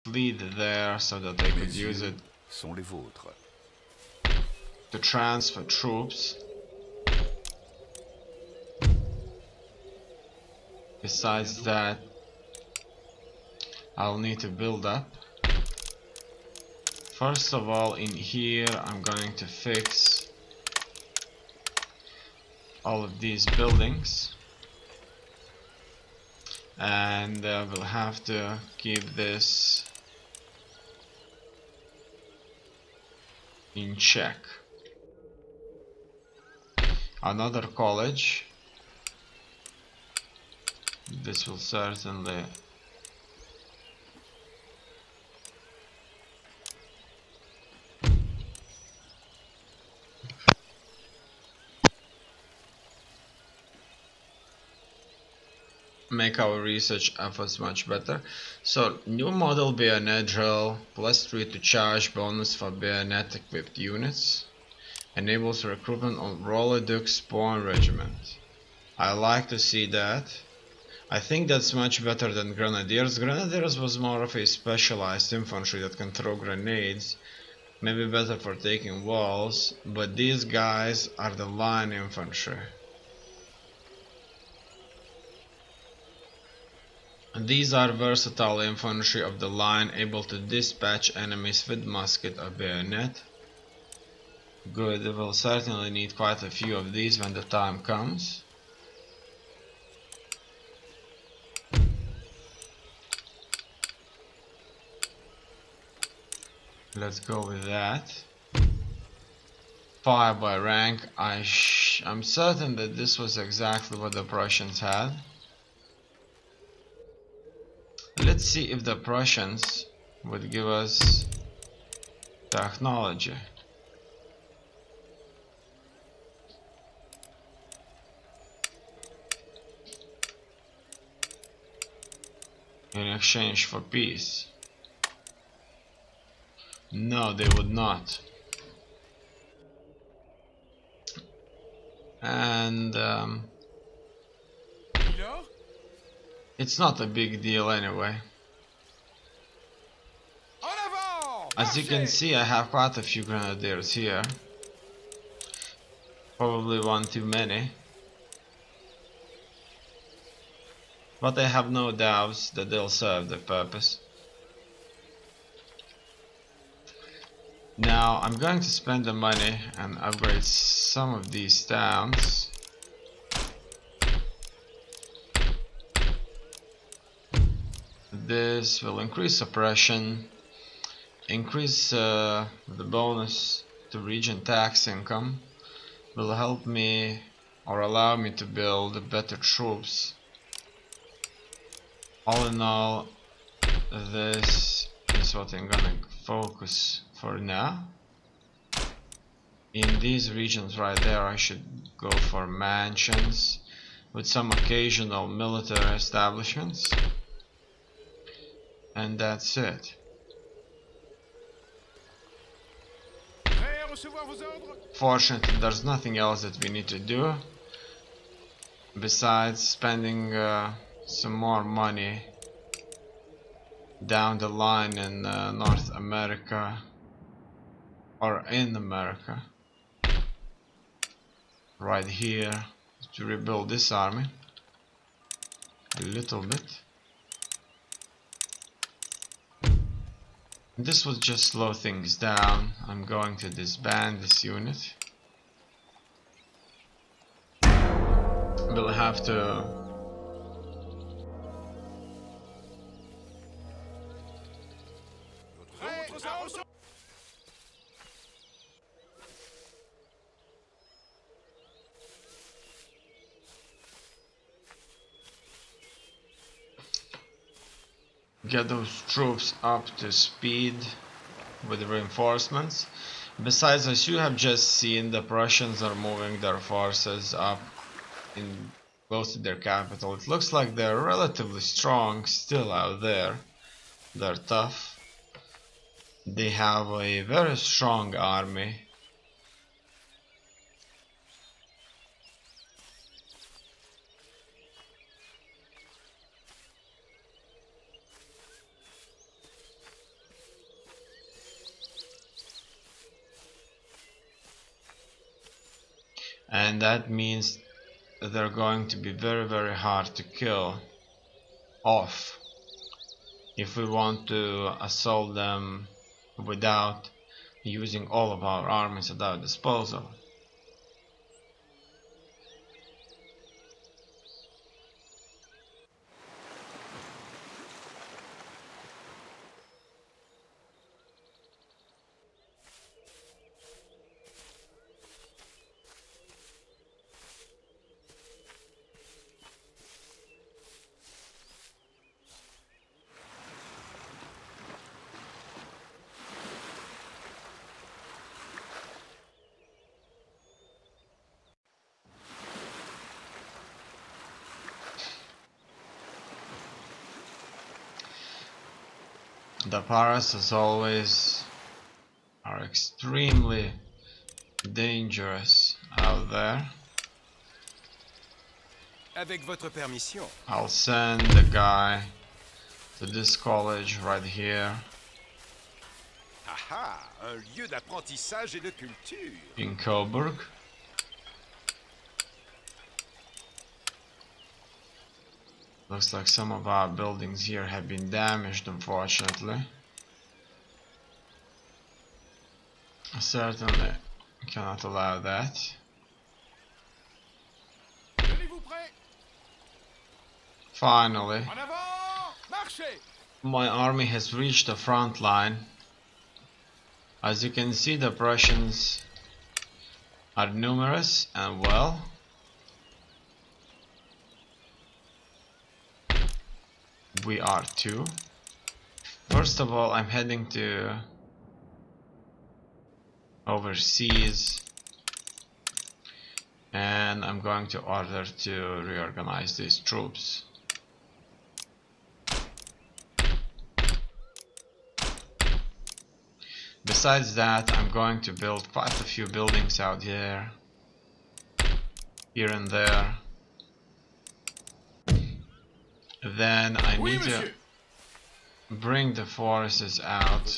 fleet there so that they could use it to transfer troops. Besides that, I'll need to build up. First of all, in here I'm going to fix all of these buildings, and we'll have to keep this in check. Another college. This will certainly make our research efforts much better. So, new model bayonet drill, +3 to charge, bonus for bayonet equipped units. Enables recruitment on Roloduc Spawn Regiment. I like to see that. I think that's much better than Grenadiers. Grenadiers was more of a specialized infantry that can throw grenades. Maybe better for taking walls, but these guys are the line infantry. These are versatile infantry of the line, able to dispatch enemies with musket or bayonet. Good, we'll certainly need quite a few of these when the time comes. Let's go with that. Fire by rank. I'm certain that this was exactly what the Prussians had. Let's see if the Prussians would give us technology. In exchange for peace. No, they would not. And it's not a big deal anyway. As you can see, I have quite a few grenadiers here. Probably one too many. But I have no doubts that they'll serve the purpose. Now I'm going to spend the money and upgrade some of these towns. This will increase suppression, increase the bonus to region tax income, will help me or allow me to build better troops. All in all, this is what I'm gonna focus for now. In these regions right there, I should go for mansions with some occasional military establishments, and that's it. Fortunately, there's nothing else that we need to do besides spending some more money down the line in North America, or in America, right here, to rebuild this army a little bit. This will just slow things down. I'm going to disband this unit. We'll have to get those troops up to speed with reinforcements. Besides, as you have just seen, the Prussians are moving their forces up in close to their capital. It looks like they're relatively strong still out there. They're tough. They have a very strong army. and that means they're going to be very, very hard to kill off if we want to assault them without using all of our armies at our disposal. The Paras, as always, are extremely dangerous out there. Avec votre permission. I'll send the guy to this college right here. Aha, un lieu d'apprentissage et de culture. In Coburg. Looks like some of our buildings here have been damaged, unfortunately. I certainly cannot allow that. Finally, my army has reached the front line. As you can see, the Prussians are numerous and well. We are too. First of all, I'm heading to overseas, and I'm going to order to reorganize these troops. Besides that, I'm going to build quite a few buildings out here and there. Then I need to bring the forces out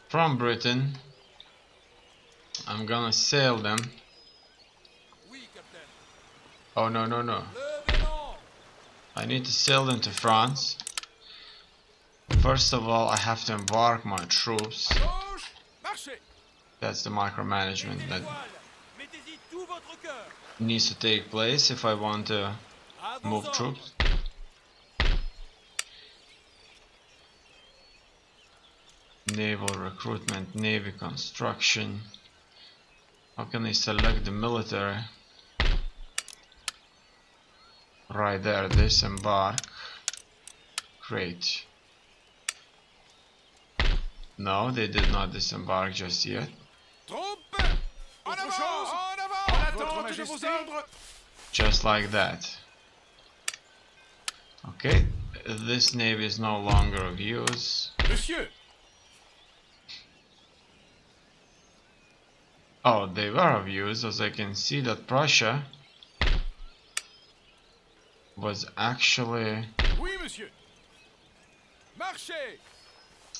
from Britain. I'm gonna sail them. Oh no, no, no. I need to sail them to France. First of all, I have to embark my troops. That's the micromanagement that needs to take place if I want to move troops. Naval recruitment, navy construction. How can I select the military? Right there, disembark. Great. No, they did not disembark just yet. Just like that. Okay, this navy is no longer of use. Monsieur. Oh, they were of use, as I can see that Prussia was actually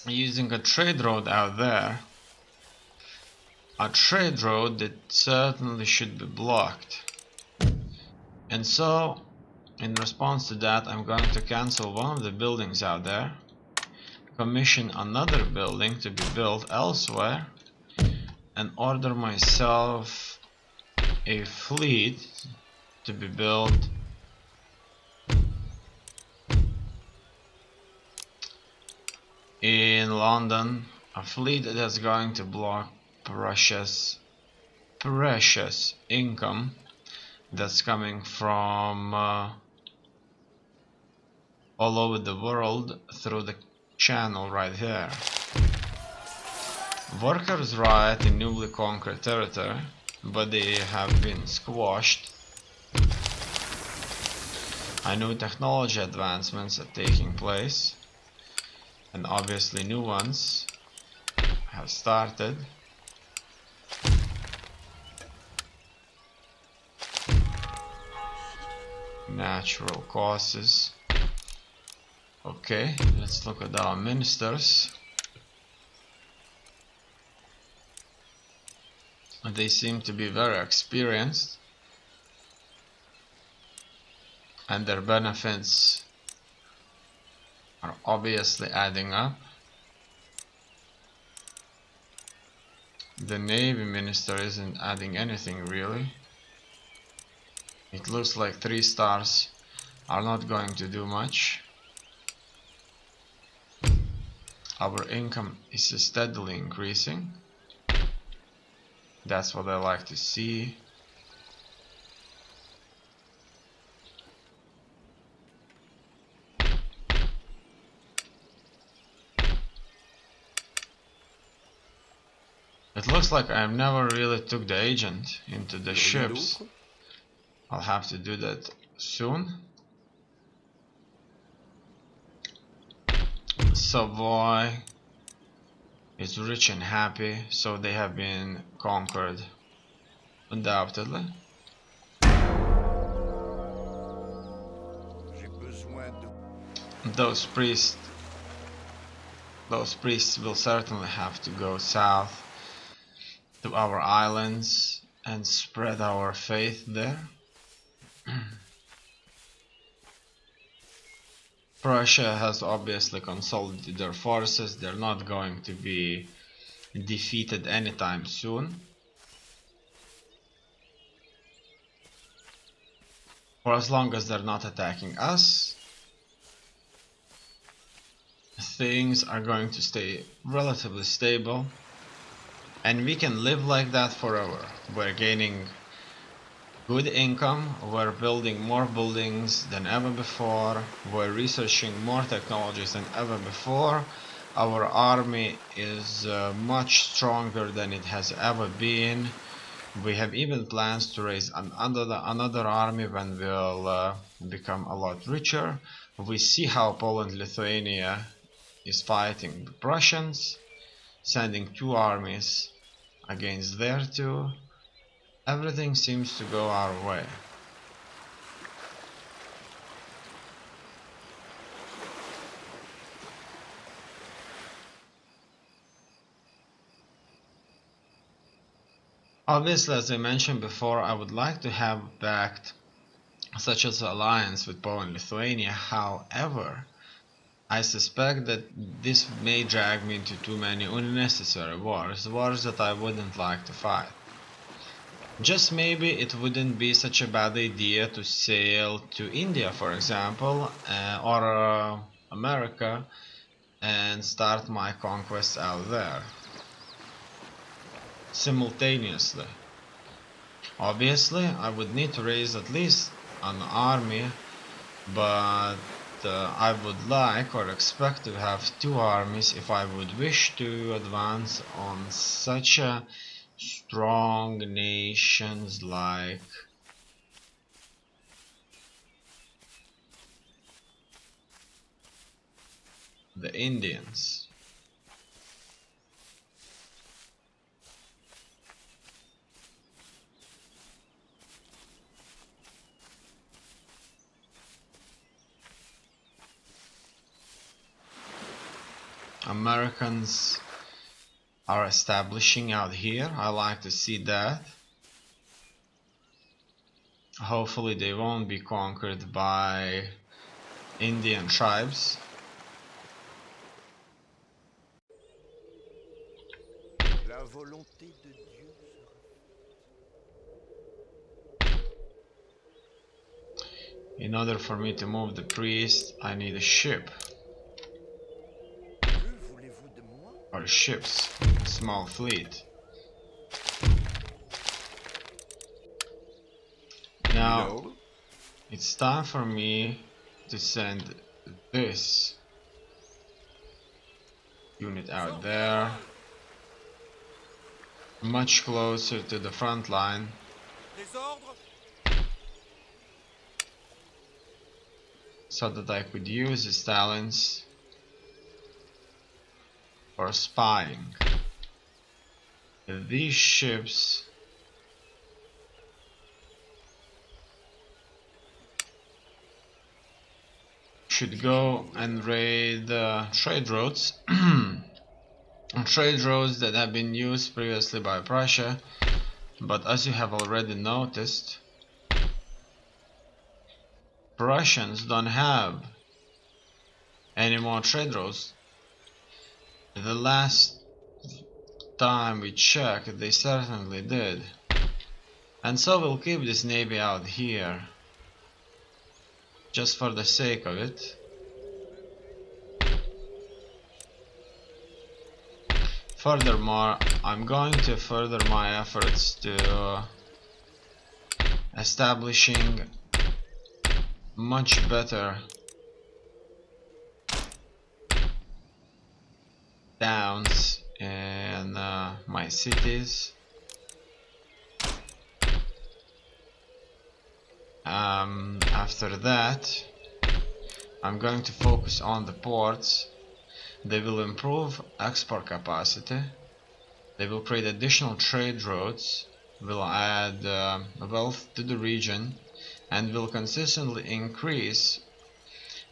using a trade road out there. A trade road that certainly should be blocked. And so, in response to that, I'm going to cancel one of the buildings out there, commission another building to be built elsewhere, and order myself a fleet to be built in London, a fleet that's going to block Prussia's precious income that's coming from all over the world through the channel right here. Workers riot in newly conquered territory, but they have been squashed. I know technology advancements are taking place, and obviously new ones have started. Natural causes. Okay, let's look at our ministers. They seem to be very experienced, and their benefits are obviously adding up. The Navy Minister isn't adding anything really. It looks like 3 stars are not going to do much. Our income is steadily increasing. That's what I like to see. It looks like I never really took the agent into the ships. I'll have to do that soon. Savoy is rich and happy, so they have been conquered, undoubtedly. Those priests will certainly have to go south to our islands and spread our faith there. Prussia has obviously consolidated their forces. They're not going to be defeated anytime soon. For as long as they're not attacking us, things are going to stay relatively stable, and we can live like that forever. We're gaining good income, we're building more buildings than ever before, we're researching more technologies than ever before. Our army is much stronger than it has ever been. We have even plans to raise another army when we'll become a lot richer. We see how Poland-Lithuania is fighting the Prussians, sending 2 armies against their 2. Everything seems to go our way. Obviously, as I mentioned before, I would like to have backed such an alliance with Poland-Lithuania. However, I suspect that this may drag me into too many unnecessary wars that I wouldn't like to fight. Just maybe it wouldn't be such a bad idea to sail to India, for example, or America, and start my conquests out there simultaneously. Obviously, I would need to raise at least an army, but I would like or expect to have 2 armies if I would wish to advance on such a strong nations like the Indians. Americans are establishing out here. I like to see that. Hopefully they won't be conquered by Indian tribes. La volonté de Dieu In order for me to move the priest, I need a ship. Que voulez-vous de moi? Or ships. Small fleet. Now, it's time for me to send this unit out there, much closer to the front line, so that I could use his talents for spying. These ships should go and raid trade routes trade routes that have been used previously by Prussia But as you have already noticed, Prussians don't have any more trade routes. The last time we checked, they certainly did. And so we'll keep this navy out here, just for the sake of it. Furthermore, I'm going to further my efforts to establishing much better towns in my cities. After that, I'm going to focus on the ports. They will improve export capacity. They will create additional trade routes, will add wealth to the region, and will consistently increase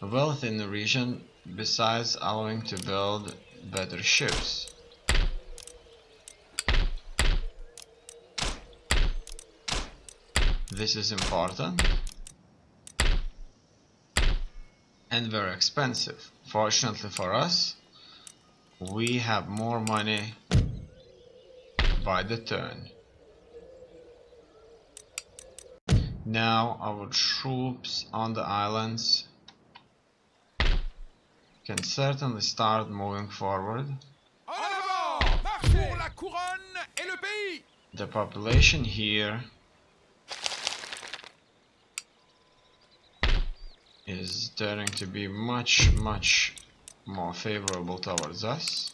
wealth in the region, besides allowing to build better ships. This is important and very expensive. Fortunately for us, we have more money by the turn. Now our troops on the islands can certainly start moving forward. The population here is turning to be much more favorable towards us,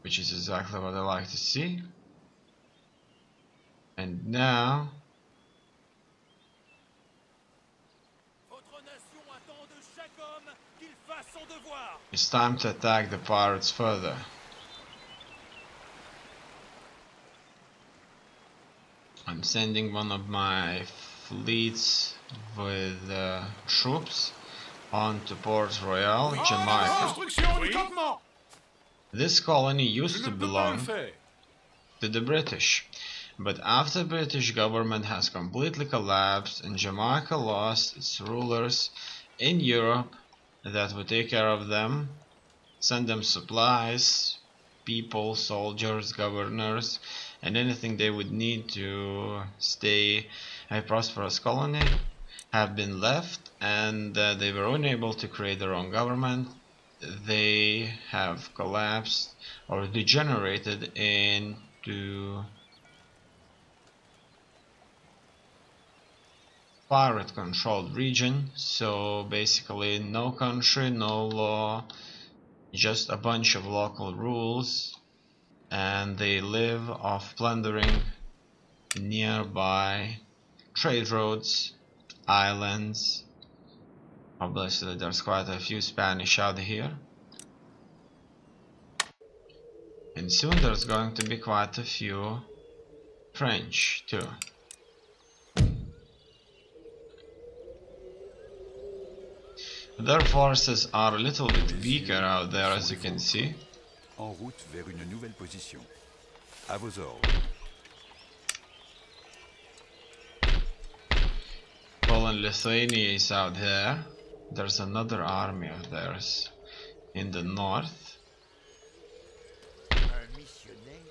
which is exactly what I like to see. And now it's time to attack the pirates further. I'm sending one of my fleets with troops on to Port Royal, Jamaica. This colony used to belong to the British, but after the British government has completely collapsed and Jamaica lost its rulers in Europe that would take care of them, send them supplies, people, soldiers, governors, and anything they would need to stay a prosperous colony, have been left, and they were unable to create their own government. They have collapsed or degenerated into pirate controlled region. So basically no country, no law, just a bunch of local rules, and they live off plundering nearby trade routes, islands. Obviously there's quite a few Spanish out here, and soon there's going to be quite a few French too. Their forces are a little bit weaker out there, as you can see. En route vers une nouvelle position. À vos ordres. Poland, Lithuania is out there. There's another army of theirs in the north. Un missionnaire.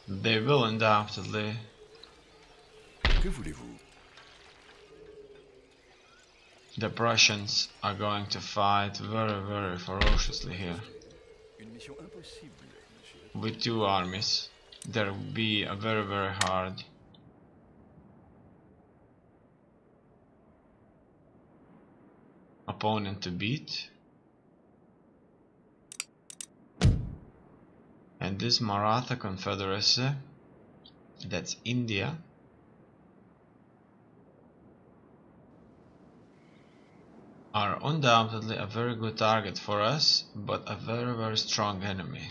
They will undoubtedly. Que voulez-vous? The Prussians are going to fight very ferociously here. Une mission impossible, monsieur. With two armies, there will be a very hard opponent to beat. And this Maratha Confederacy, that's India, are undoubtedly a very good target for us, but a very strong enemy.